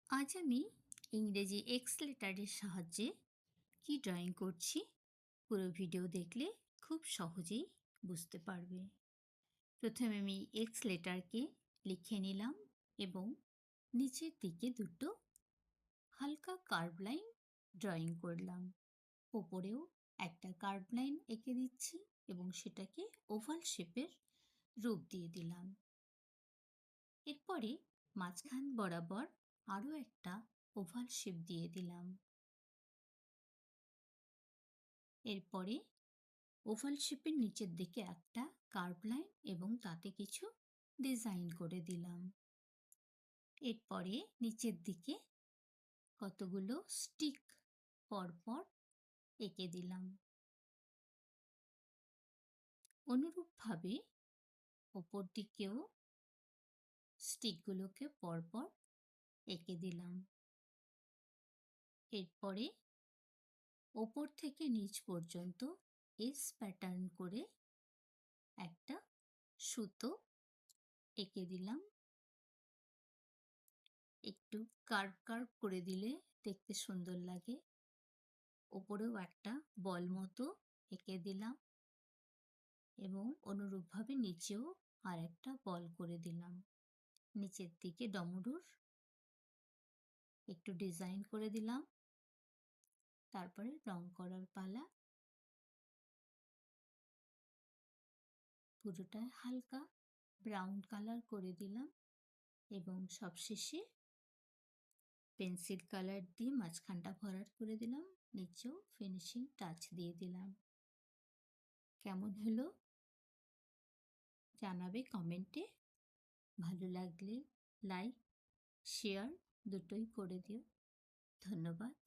আজ আমি ইংরেজি এক্স লেটারের সাহায্যে কি ড্রয়িং করছি পুরো ভিডিও দেখলে খুব সহজেই বুঝতে পারবে। প্রথমে আমি এক্স লেটারকে লিখে নিলাম এবং নিচের দিকে দুটো হালকা কার্ভ লাইন ড্রয়িং করলাম। ওপরেও একটা কার্ভ লাইন এঁকে দিচ্ছি এবং সেটাকে ওভাল শেপের রূপ দিয়ে দিলাম। এরপরে মাঝখান বরাবর আরও একটা ওভাল শেপ দিয়ে দিলাম। এরপরে ওভাল শেপের নিচের দিকে একটা কার্ভ লাইন এবং তাতে কিছু ডিজাইন করে দিলাম। এরপরে নিচের দিকে কতগুলো স্টিক পরপর এঁকে দিলাম। অনুরূপভাবে ওপর দিকেও স্টিকগুলোকে পরপর এঁকে দিলাম। এরপরে ওপর থেকে নিচ পর্যন্ত এস প্যাটার্ন করে একটা সুতো এঁকে দিলাম। একটু কার্ভ কার্ভ করে দিলে দেখতে সুন্দর লাগে। ওপরেও একটা বল মতো এঁকে দিলাম এবং অনুরূপভাবে নিচেও আর একটা বল করে দিলাম। নিচের দিকে ডমরুর একটু ডিজাইন করে দিলাম। তারপরে রং করার পালা। পুরোটায় হালকা ব্রাউন কালার করে দিলাম এবং সবশেষে পেন্সিল কালার দিয়ে মাঝখানটা ভরাট করে দিলাম। নিচেও ফিনিশিং টাচ দিয়ে দিলাম। কেমন হলো জানাবে কমেন্টে। ভালো লাগলে লাইক শেয়ার দুটোই করে দিও। ধন্যবাদ।